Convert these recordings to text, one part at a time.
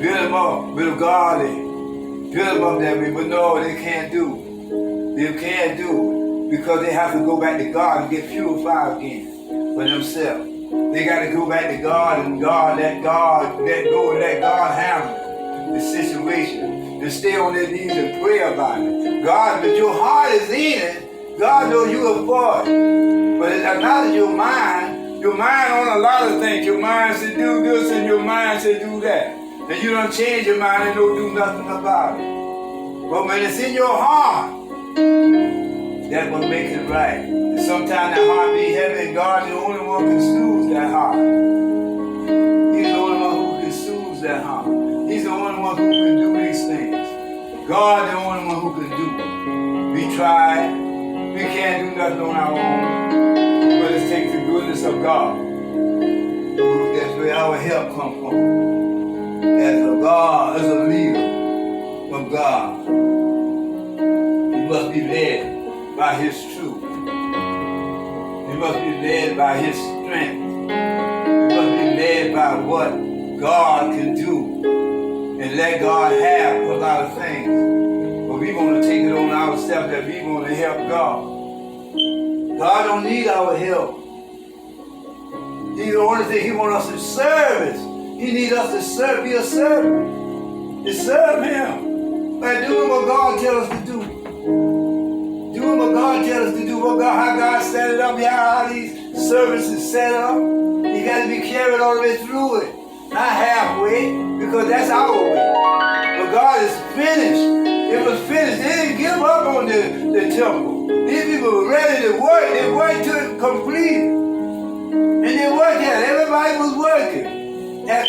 build them up with God and build them up that way. But no, they can't do it. They can't do it because they have to go back to God and get purified again for themselves. They got to go back to God and let God handle the situation and stay on their knees and pray about it. God, but your heart is in it. God knows you are for it. But it's not your mind. Your mind on a lot of things. Your mind said do this and your mind said do that. And you don't change your mind and don't do nothing about it. But when it's in your heart, that's what makes it right. And sometimes that heart be heavy and God is the only one who can soothe that heart. He's the only one who can soothe that heart. He's the only one who can do these things. God is the only one who can do it. We tried. We can't do nothing on our own. But it takes the goodness of God. That's where our help comes from. As a leader of God. You must be led by His truth. You must be led by His strength. You must be led by what God can do. And let God have a lot of things. But we want to take it on ourselves that we want to help God. God don't need our help. He's the only thing He wants us to serve. He needs us to serve, be a servant. To serve Him. By doing what God tells us to do. Doing what God tells us to do. How God set it up. How these services set up. You got to be carried all the way through it. Not halfway, because that's our way. But God is finished. It was finished. They didn't give up on the temple. These people were ready to work. They worked to complete. And they worked at it. Everybody was working.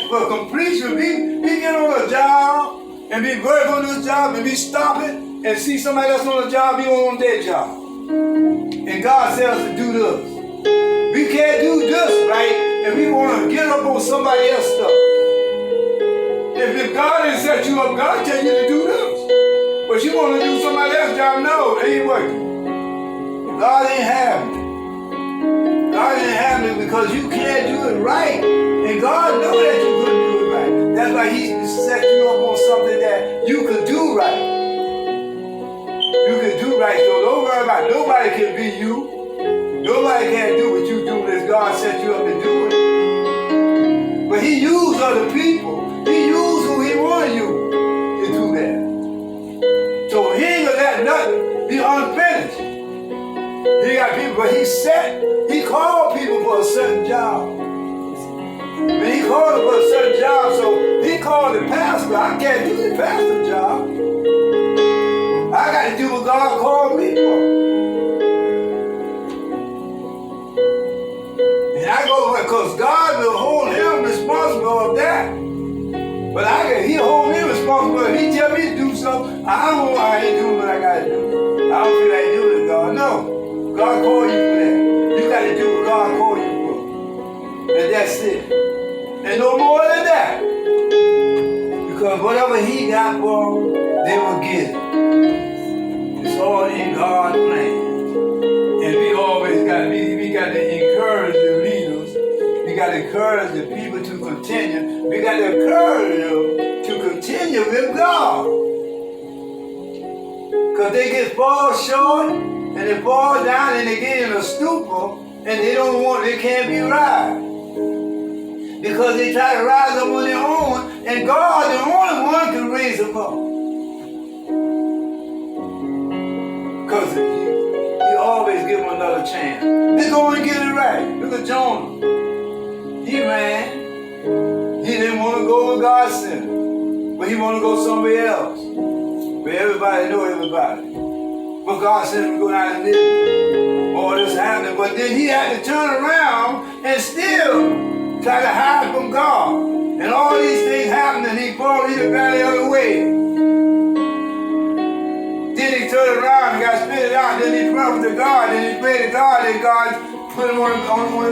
For completion, we get on a job and be working on this job and be stopping and see somebody else on the job, be on their job. And God tells us to do this. We can't do this, right? And we want to get up on somebody else's stuff. If God didn't set you up, God tell you to do this. But you want to do somebody else's job, no, it ain't working. God ain't having it. God ain't having it because you can't do it right. And God knows that you couldn't do it right. That's why He set you up on something that you could do right. You can do right, so don't worry about it. Nobody can be you. Nobody can do what you do as God set you up to do it. But He used other people. He used who He wanted you to do that. So He ain't gonna let nothing be unfinished. He got people, but He called people for a certain job. When He called them for a certain job, so He called the pastor. I can't do the pastor job. I got to do what God called me for. And I go, because God will hold Him responsible of that. But He hold me responsible. If He tell me to do something, I ain't doing what I got to do. I don't feel like doing it, God. No. God called you for that. You got to do what God called you for. And that's it. And no more than that. Because whatever He got for them, they will get it. It's all in God's plan. And we always got to encourage the leaders. We got to encourage the people to continue. We got to encourage them to continue with God. Because they get fall short and they fall down and they get in a stupor and they can't be right. Because they try to rise up on their own, and God, the only one, can raise them up. Because He always give them another chance. They're going to get it right. Look at Jonah. He ran. He didn't want to go where God sent him. But he wanted to go somewhere else. Where everybody know everybody. But God sent him to go down to Nineveh. All this happened. But then he had to turn around and still try to hide from God. And all these things happened and he crawled either down the other way. Then he turned around and got spit out. Then he prayed to God. Then he prayed to God. And God put him on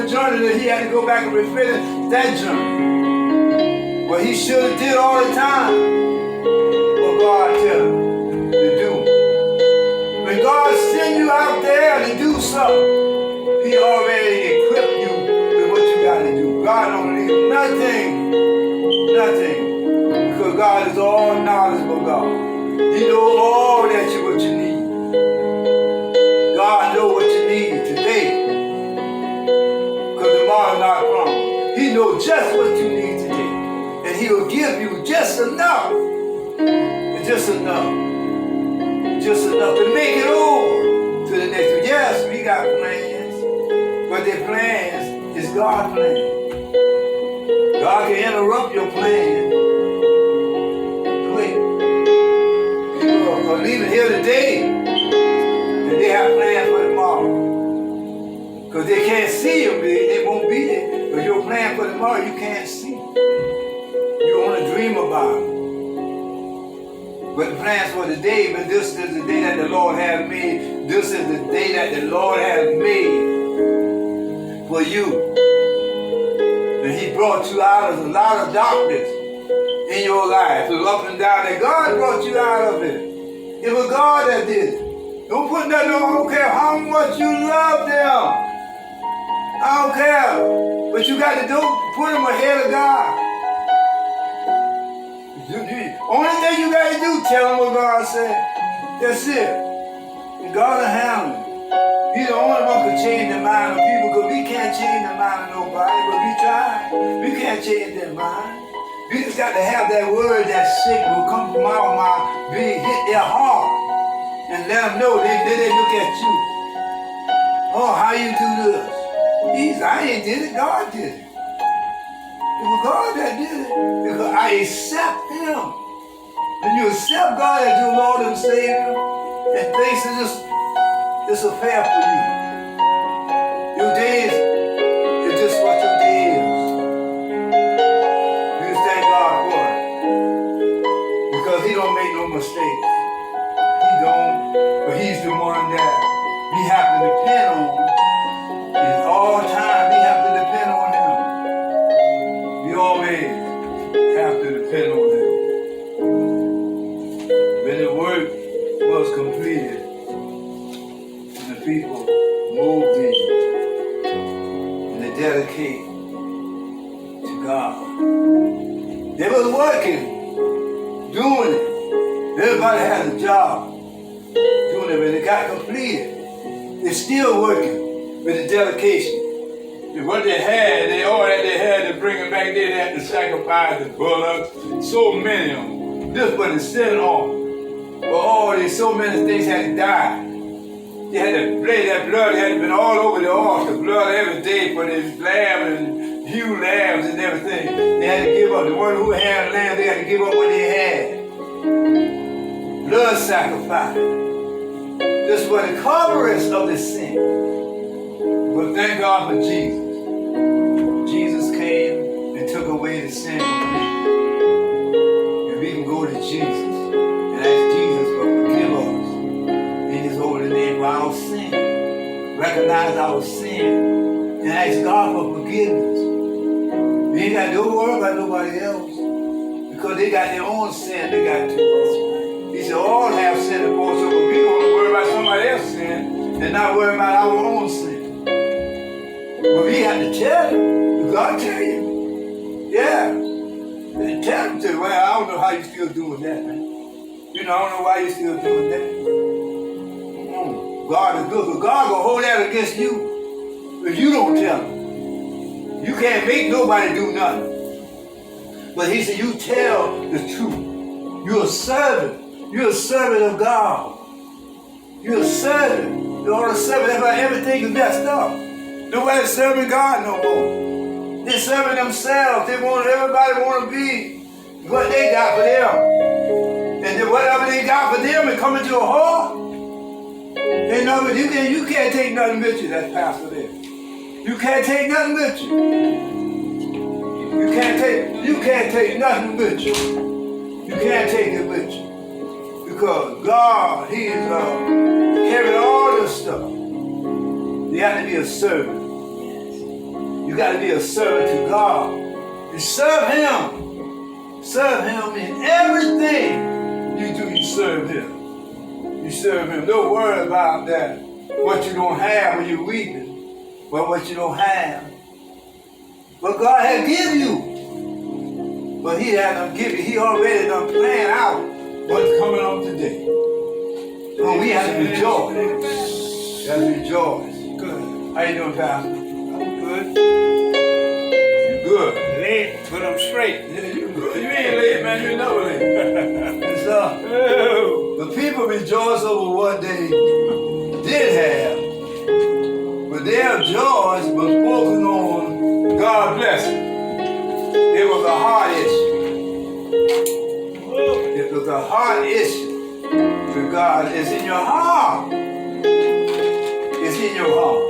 a journey that he had to go back and refit that journey. What he should have did all the time. What God tell him to do. When God send you out there to do something, he already equipped you with what you got to do. God don't leave nothing. Because God is all knowledgeable God. He knows all that what you need. God knows what you need today. Because tomorrow's not promised. He knows just what you need today. And he'll give you just enough. Just enough. Just enough to make it over to the next one. Yes, we got plans. But their plans is God's plan. God can interrupt your plan. Wait. People are leaving here today. And they have plans for tomorrow. Because they can't see them. They won't be there. But your plan for tomorrow, you can't see. You only dream about it. But plans for the day, but this is the day that the Lord has made. This is the day that the Lord has made for you. And he brought you out of a lot of darkness in your life. It was up and down, and God brought you out of it. It was God that did it. Don't put nothing on, I don't care how much you love them. I don't care. But you got to put them ahead of God. Only thing you got to do, tell them what God said. That's it. And God will handle it. He's the only one who can change the mind of people, because we can't change the mind of nobody, but we try. We can't change their mind. We just got to have that word that sick will come from our mouth, hit their heart, and let them know. Then they look at you. Oh, how you do this? I ain't did it, God did it. It was God that did it, because I accept him. When you accept God as your Lord and Savior, and things are just a fair for you. Your days is just what your day is. You just thank God for it. Because he don't make no mistakes. He don't, but he's the one that we have to depend on. And all time we have to depend on him. We always have to depend on him. When the work was completed, and the people moved in and they dedicated to God. They was working, doing it. Everybody had a job doing it. When it got completed, they're still working with the dedication. And what they had, all that they had to bring it back, they had to sacrifice the bullocks, so many of them. This was the sin offering. But so many things had to die. They had to play that blood, had been all over the altar, blood every day for the lamb and huge lambs and everything. They had to give up. The one who had lamb, they had to give up what they had. Blood sacrifice. This was the coverage of the sin. But thank God for Jesus. Jesus came and took away the sin completely. And we can go to Jesus and ask Jesus for forgive us in his holy name for our sin. Recognize our sin and ask God for forgiveness. We ain't got to worry about nobody else, because they got their own sin they got to do. He said all have sin and fall short, but we want to worry about somebody else's sin and not worry about our own sin. But we have to tell him. God tell you. Yeah. And tell him to, well, I don't know how you still doing that, man. You know, I don't know why you still doing that. God is good, but God will hold that against you if you don't tell him. You can't make nobody do nothing. But he said, you tell the truth. You're a servant. You're a servant of God. You're a servant. You're a servant. That's why everything is messed up. Nobody's serving God no more. They're serving themselves. Everybody want to be what they got for them. And then whatever they got for them is coming to a halt. You know, you can't take nothing with you, that's Pastor there. You can't take nothing with you. You can't take nothing with you. You can't take it with you. Because God, he is carrying all this stuff. You have to be a servant. You got to be a servant to God. And serve him. Serve him in everything you do. You serve him. You serve him. Don't worry about that. What you don't have when you're weeping. But what you don't have. But God has given you. But he had them give you. He already done planned out what's coming on today. So we have to rejoice. We have to rejoice. Good. How you doing, Pastor? I'm good. You good? Late, but I'm straight. Yeah, you good. You ain't late, man. You never late. And so, Oh. the people rejoice over what they did have. But their joy was spoken on God bless it. It was a heart issue. It was a heart issue with God. It's in your heart. It's in your heart.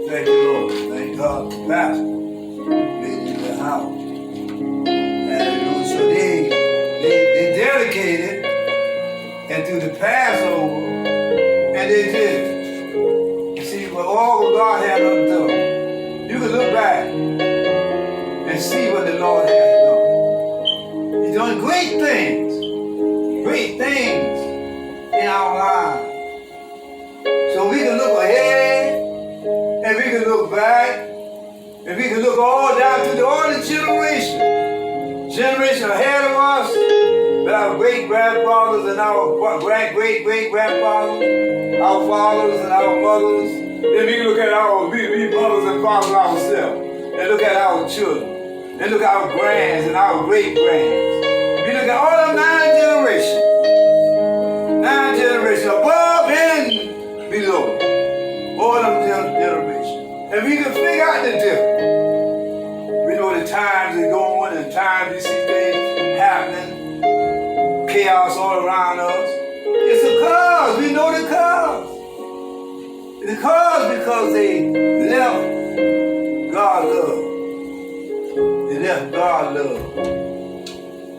Thank you, Lord. Thank God, Pastor. Made you the house. Hallelujah. So they dedicated and through the Passover, and they did it. See, what all what God had them do, you can look back and see what the Lord has done. He's doing great things in our lives. So we can look ahead, and we can look back, and we can look all down through all the generation ahead of us, with our great-grandfathers and our great-great-great-grandfathers, our fathers and our mothers. Then we can look at our mothers and fathers ourselves, and look at our children, and look at our grands and our great-grands. We look at all of 9 generations above and below, all of them generations. And we can figure out the difference. We know the times are going, and times we see things happening, chaos all around us. It's a cause. We know the cause. The cause because they left God love. They left God love.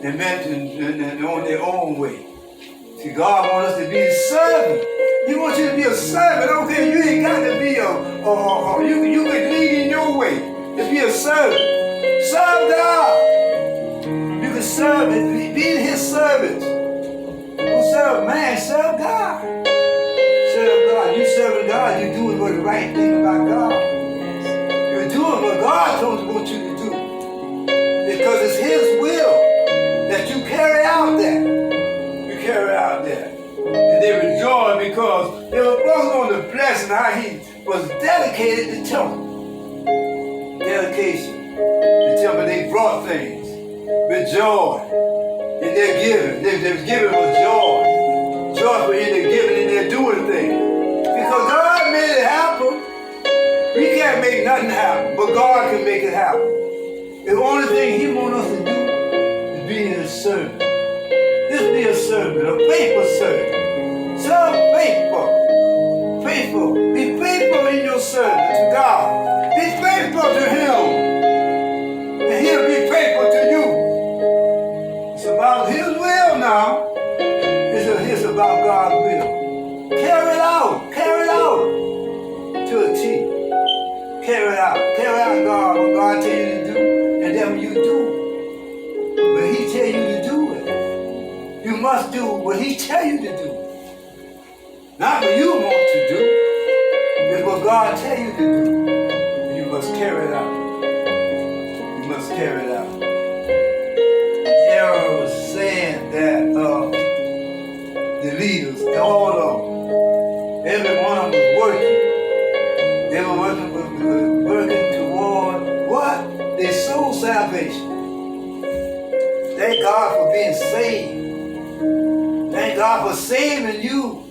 They meant on their own way. See, God wants us to be a servant. He wants you to be a servant. Okay, you ain't got to be you can lead in your way. To be a servant. Serve God. You can serve it. Be his servants. Don't serve man, serve God. Serve God. You serving God, you're doing what the right thing about God. You're doing what God told you what you to do. Because it's his will that you carry out that. You carry out that. And they rejoice because they were focused on the blessing, how he was dedicated to temple. Dedication. The temple, they brought things with joy. In their giving. Their giving was joy. Joyful in their giving and their doing things. Because God made it happen. We can't make nothing happen, but God can make it happen. The only thing he wants us to do is be a servant. Just be a servant, a faithful servant. Serve faithful. Faithful. Be faithful in your service to God. Be faithful to him. And he'll be faithful to you. It's about his will now. It's about God's will. Carry it out. Carry it out to a T. Carry it out. Carry out God, what God tell you to do, and then you do. But he tell you to do it. You must do what he tell you to do. Not what you want to do. It's what God tell you to do. You must carry it out. You must carry it out. Aaron was saying that the leaders, all of them, every one of them was working. They were working toward what? Their soul salvation. Thank God for being saved. Thank God for saving you.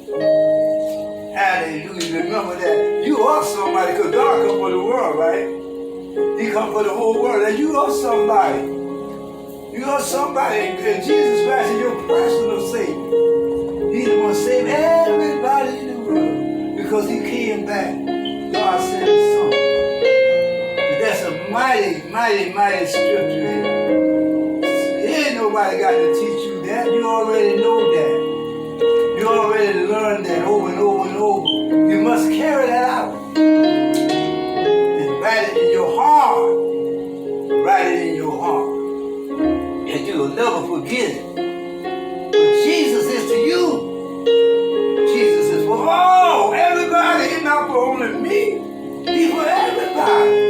Hallelujah. Remember that you are somebody, because God come for the world, right? He come for the whole world, and you are somebody. You are somebody, and Jesus Christ is your personal Savior. He's the one to save everybody in the world, because he came back. God sent his son. And that's a mighty, mighty, mighty scripture here. Ain't nobody got to teach you that. You already know that. You already learned that over and over and over. You must carry that out. And write it in your heart. Write it in your heart. And you'll never forget it. But Jesus is to you. Jesus is for all, everybody. He's not for only me. He's for everybody.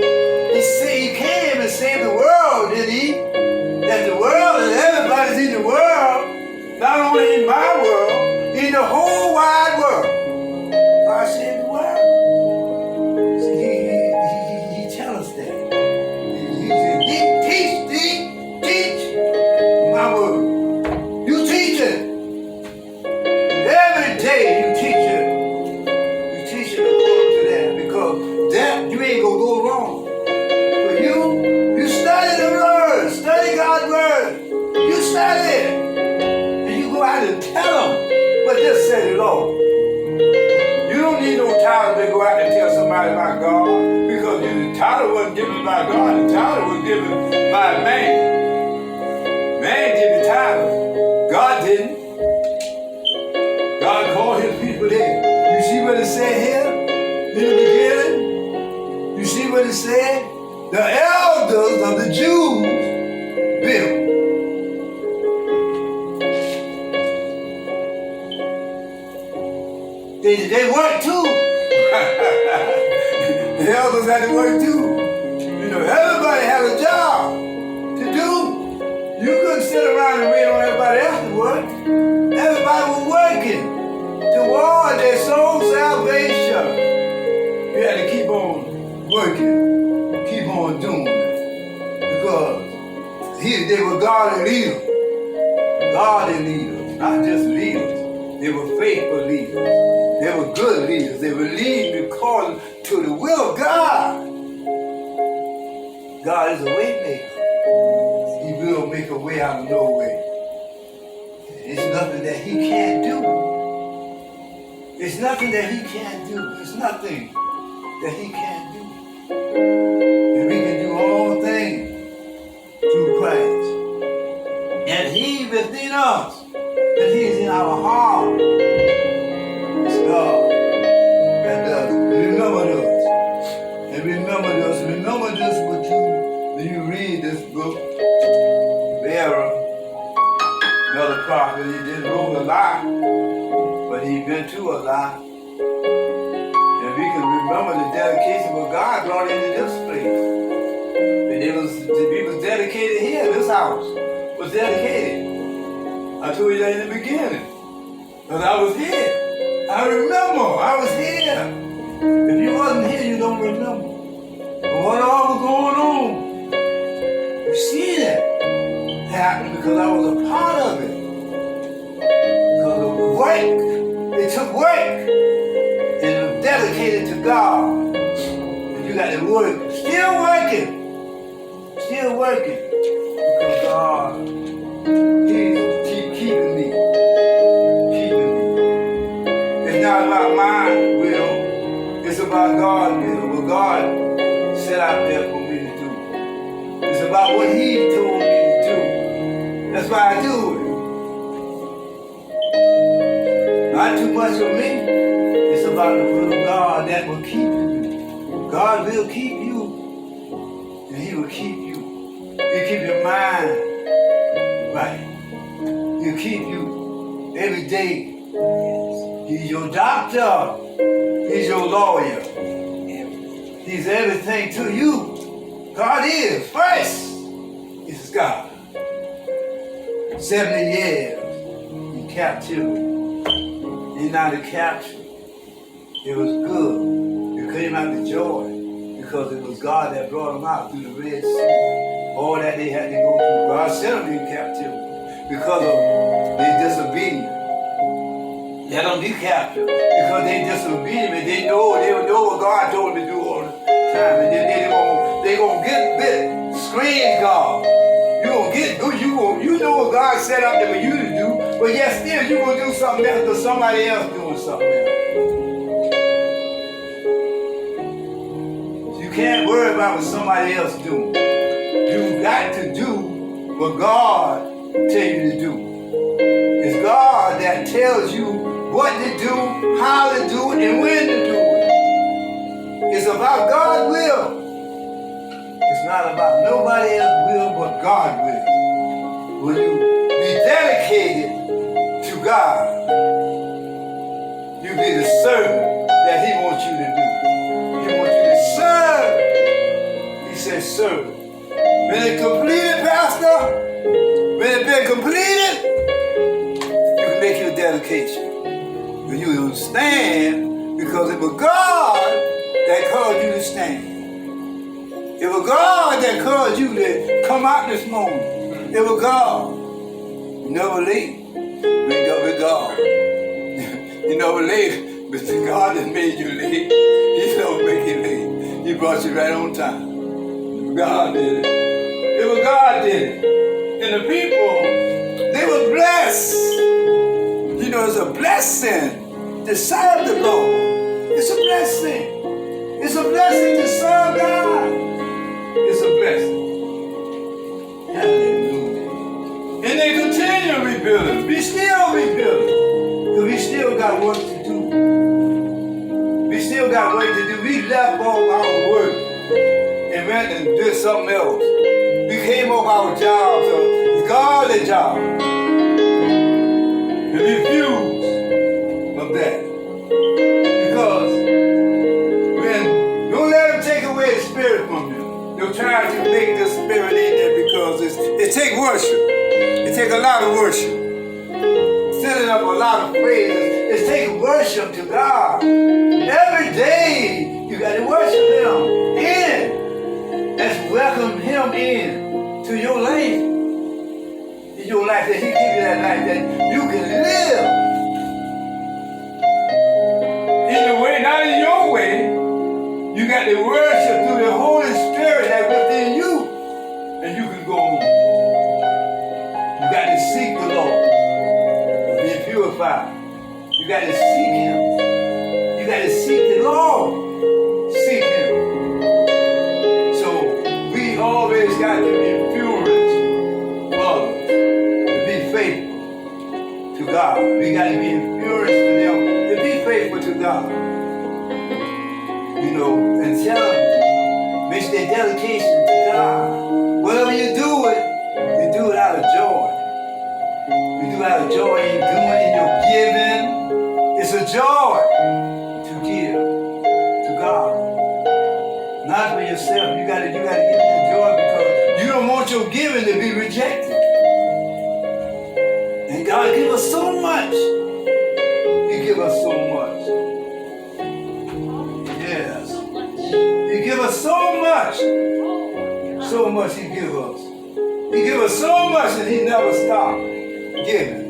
He came and saved the world, did he? That the world, not only in my world, in the whole wide world. God saved the world. See, he tells us that. He said, teach my word. You teach it. Every day you teach it. You teach it according to that, because that you ain't gonna go wrong. But you study the word, study God's word. You study it. And you go out and tell them what this said the Lord. You don't need no title to go out and tell somebody about God, because the title wasn't given by God. The title was given by man. Man did the title. God didn't. God called his people there. You see what it said here in the beginning? You see what it said? The elders of the Jews built. They worked too. The elders had to work too. You know, everybody had a job to do. You couldn't sit around and wait on everybody else to work. Everybody was working toward their soul salvation. You had to keep on working, keep on doing it, because they were godly leaders. Godly leaders, not just leaders. They were faithful leaders. They were good leaders. They were leading according to the will of God. God is a way maker. He will make a way out of no way. It's nothing that he can't do. It's nothing that he can't do. It's nothing that he can't do. And we can do all things through Christ. And he within us. And he's in our heart. It's God that does remember us. And remember this when you read this book. Balaam, another prophet, he didn't wrote a lot, but he been through a lot. And we can remember the dedication what God brought into this place. And it was dedicated here, this house was dedicated. I told you that in the beginning, because I was here. I remember, I was here. If you wasn't here, you don't remember. But what all was going on, you see that happen because I was a part of it. Because of the work, it took work, and it was dedicated to God. And you got to work, still working, because God, He keeping me. It's not about my will, it's about God's will, what God set out there for me to do. It's about what He told me to do. That's why I do it. Not too much of me. It's about the will of God that will keep you. God will keep you, and He will keep you. He'll keep your mind right. He'll keep you every day. He's your doctor. He's your lawyer. He's everything to you. God is first. This is God. 70 years in captivity. He's not a capture. It was good. It came out with joy because it was God that brought them out through the Red Sea. All that they had to go through. God sent them in captivity because of their disobedience. Let them be captive because they disobedient and they know what God told them to do all the time. And then they gonna get bit. Scream God. You know what God set up there for you to do, but yet still you gonna do something else because somebody else doing something else. You can't worry about what somebody else doing. You got to do what God tell you to do. It's God that tells you what to do, how to do it, and when to do it. It's about God's will. It's not about nobody else's will but God's will. When you be dedicated to God, you be the servant that He wants you to do. He wants you to serve. He says serve. When it's completed, Pastor, when it's been completed, dedication. But you don't stand because it was God that caused you to stand. It was God that caused you to come out this morning. It was God. You never late. Wake up with God. You never late, but God that made you late. He don't make you late. He brought you right on time. God did it. It was God did it. And the people, they were blessed. You know, it's a blessing to serve the Lord. It's a blessing. It's a blessing to serve God. It's a blessing. Hallelujah. And they continue rebuilding. We still rebuilding. Because we still got work to do. We still got work to do. We left all our work and went and did something else. We came off our job, so it's God's job. And refuse of that. Because when, don't let them take away the spirit from you. They'll try to make the spirit in there because it takes worship. It takes a lot of worship. Setting up a lot of praises. It takes worship to God. Every day you got to worship Him in. Let's welcome Him in to your life. In your life that He give you that life that you can live. In the way, not in your way. You got to worship through the Holy Spirit that's within you, and you can go on. You got to seek the Lord, be purified. You got to seek Him. You got to seek the Lord. Seek Him. So we always got to be influenced others to be faithful to God. We got to be influenced to them to be faithful to God. You know, and tell them, make their dedication to God. Whatever you do it out of joy. You do it out of joy in doing, in your giving. It's a joy to give to God. Not for yourself. You gotta give them joy because you don't want your giving to be rejected. And God give us so much. He give us so much. Yes. He give us so much. So much He give us. He give us so much and He never stop giving.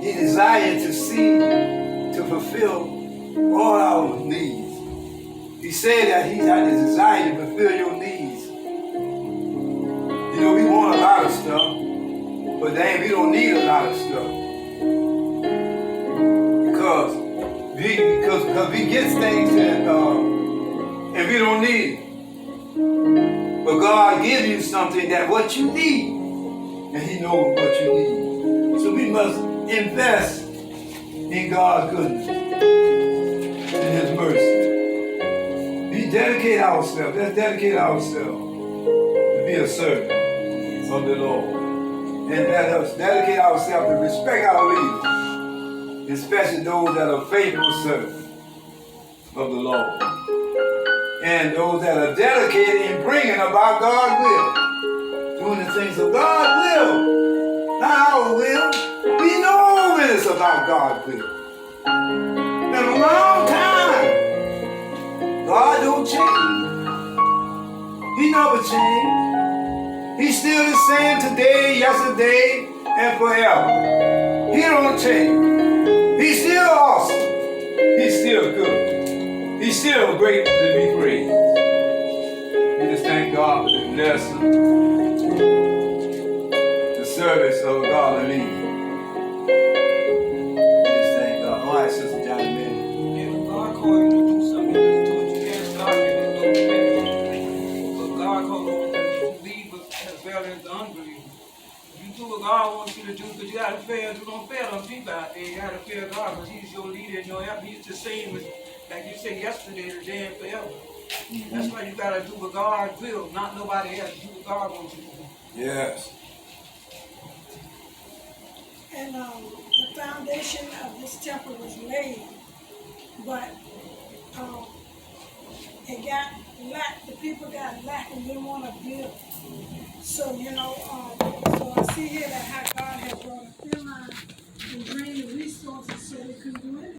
He desired to see, to fulfill all our needs. He said that He had the desire to fulfill your needs. You know, we want a lot of stuff, but dang, we don't need a lot of stuff. Because we get things and we don't need it. But God gives you something that what you need, and He knows what you need. So we must invest in God's goodness and His mercy. We dedicate ourselves. Let's dedicate ourselves to be a servant of the Lord. And let us dedicate ourselves to respect our leaders, especially those that are faithful servants of the Lord. And those that are dedicated in bringing about God's will, doing the things of God's will, not our will. We know when it's about God's will. Been a long time. God don't change. He never changed. He's still the same today, yesterday, and forever. He don't change. He's still awesome. He's still good. He's still great to be praised. We just thank God for the blessing, the service of God and me. We just thank God. All right, Sister Johnny Mann. Yeah, when God called you to do something, you do it, you can't start it. But God called you to believe as well as the unbelievers. You do what God wants you to do, but you gotta fear. You don't fear them people out there. You gotta fear God because He's your leader and your help. He's the same as, like you said yesterday, today, and forever. Mm-hmm. That's why you gotta do what God will, not nobody else. Do what God wants you to do. Yes. And the foundation of this temple was laid, but it got lack. The people got lack and didn't want to build. So so I see here that how God has brought us through. resources, so they couldn't do anything.